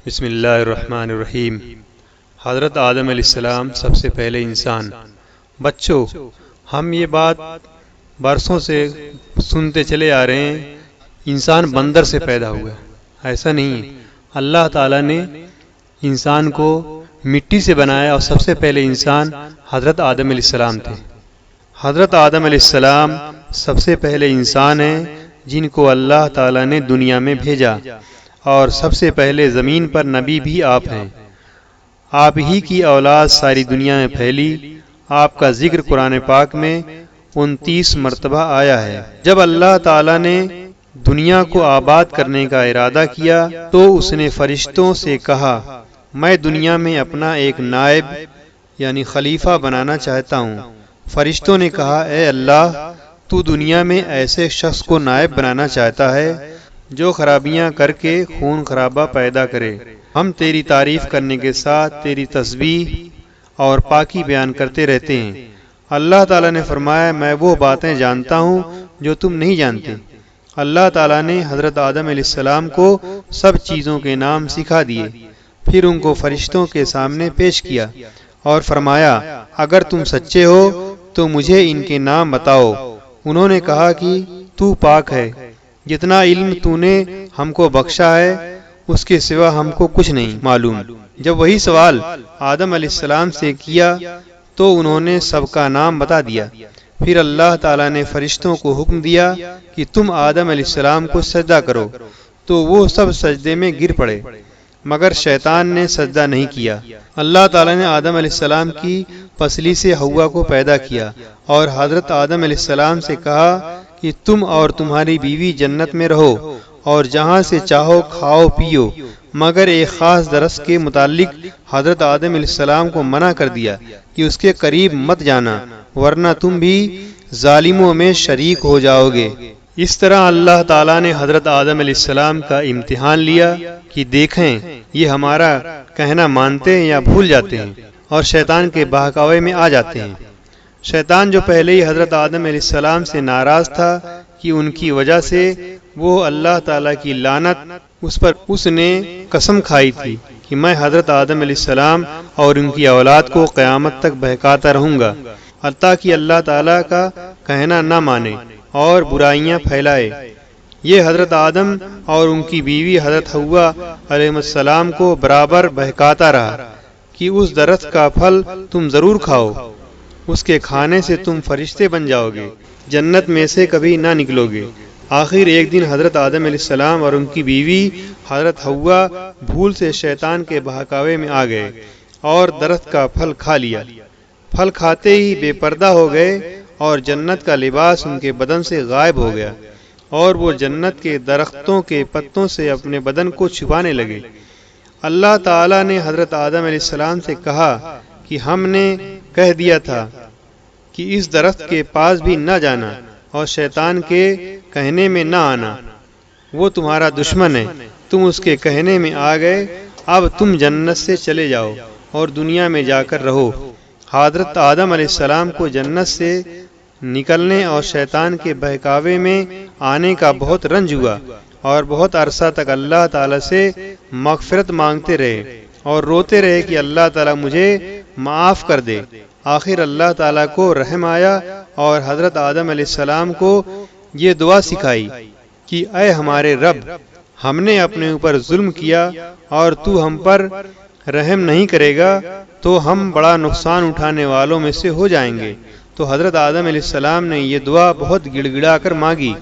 بسم اللہ الرحمن الرحیم۔ حضرت آدم علیہ السلام سب سے پہلے انسان۔ بچوں، ہم یہ بات برسوں سے سنتے چلے آ رہے ہیں، انسان بندر سے پیدا ہوا ہے۔ ایسا نہیں ہے، اللہ تعالیٰ نے انسان کو مٹی سے بنایا اور سب سے پہلے انسان حضرت آدم علیہ السلام تھے۔ حضرت آدم علیہ السلام سب سے پہلے انسان ہیں جن کو اللہ تعالیٰ نے دنیا میں بھیجا، اور سب سے پہلے زمین پر نبی بھی آپ ہیں۔ آپ ہی کی اولاد ساری دنیا میں پھیلی۔ آپ کا ذکر قرآن پاک میں 29 مرتبہ آیا ہے۔ جب اللہ تعالیٰ نے دنیا کو آباد کرنے کا ارادہ کیا تو اس نے فرشتوں سے کہا، میں دنیا میں اپنا ایک نائب یعنی خلیفہ بنانا چاہتا ہوں۔ فرشتوں نے کہا، اے اللہ، تو دنیا میں ایسے شخص کو نائب بنانا چاہتا ہے جو خرابیاں کر کے خون خرابہ پیدا کرے۔ ہم تیری تعریف کرنے کے ساتھ تیری تسبیح اور پاکی بیان کرتے رہتے ہیں۔ اللہ تعالیٰ نے فرمایا، میں وہ باتیں جانتا ہوں جو تم نہیں جانتے۔ اللہ تعالیٰ نے حضرت آدم علیہ السلام کو سب چیزوں کے نام سکھا دیے، پھر ان کو فرشتوں کے سامنے پیش کیا اور فرمایا، اگر تم سچے ہو تو مجھے ان کے نام بتاؤ۔ انہوں نے کہا کہ تو پاک ہے، جتنا علم تو نے ہم کو بخشا ہے اس کے سوا ہم کو کچھ نہیں معلوم۔ جب وہی سوال آدم علیہ السلام سے کیا تو انہوں نے سب کا نام بتا دیا۔ پھر اللہ تعالیٰ نے فرشتوں کو حکم دیا کہ تم آدم علیہ السلام کو سجدہ کرو، تو وہ سب سجدے میں گر پڑے، مگر شیطان نے سجدہ نہیں کیا۔ اللہ تعالیٰ نے آدم علیہ السلام کی پسلی سے حوا کو پیدا کیا اور حضرت آدم علیہ السلام سے کہا کہ تم اور تمہاری بیوی جنت میں رہو اور جہاں سے چاہو کھاؤ پیو، مگر ایک خاص درخت کے متعلق حضرت آدم علیہ السلام کو منع کر دیا کہ اس کے قریب مت جانا، ورنہ تم بھی ظالموں میں شریک ہو جاؤ گے۔ اس طرح اللہ تعالیٰ نے حضرت آدم علیہ السلام کا امتحان لیا کہ دیکھیں یہ ہمارا کہنا مانتے ہیں یا بھول جاتے ہیں اور شیطان کے بہکاوے میں آ جاتے ہیں۔ شیطان جو پہلے ہی حضرت آدم علیہ السلام سے ناراض تھا کہ ان کی وجہ سے وہ اللہ تعالیٰ کی لعنت اس نے قسم کھائی تھی کہ میں حضرت آدم علیہ السلام اور ان کی اولاد کو قیامت تک بہکاتا رہوں گا، حتیٰ کہ اللہ تعالیٰ کا کہنا نہ مانے اور برائیاں پھیلائے۔ یہ حضرت آدم اور ان کی بیوی حضرت حوا علیہ السلام کو برابر بہکاتا رہا کہ اس درخت کا پھل تم ضرور کھاؤ، اس کے کھانے سے تم فرشتے بن جاؤ گے، جنت میں سے کبھی نہ نکلو گے۔ آخر ایک دن حضرت آدم علیہ السلام اور ان کی بیوی حضرت حوا بھول سے شیطان کے بہکاوے میں آ گئے اور درخت کا پھل کھا لیا۔ پھل کھاتے ہی بے پردہ ہو گئے اور جنت کا لباس ان کے بدن سے غائب ہو گیا، اور وہ جنت کے درختوں کے پتوں سے اپنے بدن کو چھپانے لگے۔ اللہ تعالیٰ نے حضرت آدم علیہ السلام سے کہا کہ ہم نے کہہ دیا تھا کہ اس درخت کے پاس بھی نہ جانا اور شیطان کے کہنے میں نہ آنا، وہ تمہارا دشمن ہے۔ تم اس کے کہنے میں آ گئے، اب تم جنت سے چلے جاؤ اور دنیا میں جا کر رہو۔ حضرت آدم علیہ السلام کو جنت سے نکلنے اور شیطان کے بہکاوے میں آنے کا بہت رنج ہوا اور بہت عرصہ تک اللہ تعالیٰ سے مغفرت مانگتے رہے اور روتے رہے کہ اللہ تعالیٰ مجھے معاف کر دے۔ آخر اللہ تعالیٰ کو رحم آیا اور حضرت آدم علیہ السلام کو یہ دعا سکھائی کہ اے ہمارے رب، ہم نے اپنے اوپر ظلم کیا اور تو ہم پر رحم نہیں کرے گا تو ہم بڑا نقصان اٹھانے والوں میں سے ہو جائیں گے۔ تو حضرت آدم علیہ السلام نے یہ دعا بہت گڑ گڑا کر مانگی۔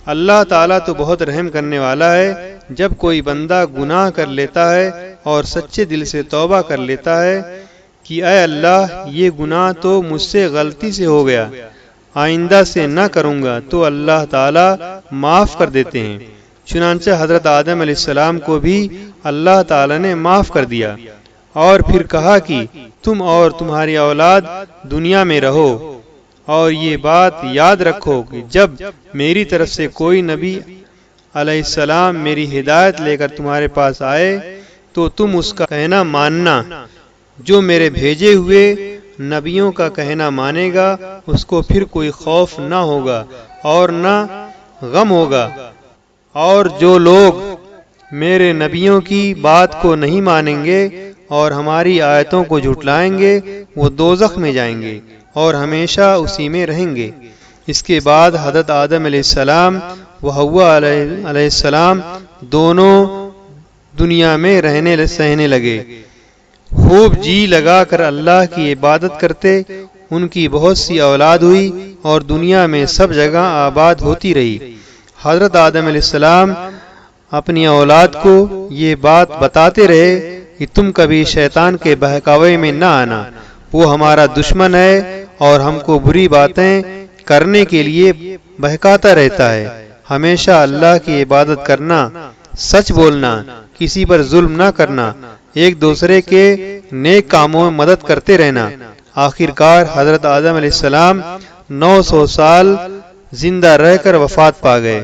اللہ تعالیٰ تو بہت رحم کرنے والا ہے، جب کوئی بندہ گناہ کر لیتا ہے اور سچے دل سے توبہ کر لیتا ہے کہ اے اللہ، یہ گناہ تو مجھ سے غلطی سے ہو گیا، آئندہ سے نہ کروں گا، تو اللہ تعالیٰ معاف کر دیتے ہیں۔ چنانچہ حضرت آدم علیہ السلام کو بھی اللہ تعالیٰ نے معاف کر دیا اور پھر کہا کہ تم اور تمہاری اولاد دنیا میں رہو، اور یہ بات یاد رکھو کہ جب میری طرف سے کوئی نبی علیہ السلام میری ہدایت لے کر تمہارے پاس آئے تو تم اس کا کہنا ماننا۔ جو میرے بھیجے ہوئے نبیوں کا کہنا مانے گا اس کو پھر کوئی خوف نہ ہوگا اور نہ غم ہوگا، اور جو لوگ میرے نبیوں کی بات کو نہیں مانیں گے اور ہماری آیتوں کو جھٹلائیں گے وہ دوزخ میں جائیں گے اور ہمیشہ اسی میں رہیں گے۔ اس کے بعد حضرت آدم علیہ السلام و حوا علیہ السلام دونوں دنیا میں سہنے لگے، خوب جی لگا کر اللہ کی عبادت کرتے۔ ان کی بہت سی اولاد ہوئی اور دنیا میں سب جگہ آباد ہوتی رہی۔ حضرت آدم علیہ السلام اپنی اولاد کو یہ بات بتاتے رہے کہ تم کبھی شیطان کے بہکاوے میں نہ آنا، وہ ہمارا دشمن ہے اور ہم کو بری باتیں کرنے کے لیے بہکاتا رہتا ہے۔ ہمیشہ اللہ کی عبادت کرنا، سچ بولنا، کسی پر ظلم نہ کرنا، ایک دوسرے کے نیک کاموں میں مدد کرتے رہنا۔ آخر کار حضرت آدم علیہ السلام 900 سال زندہ رہ کر وفات پا گئے۔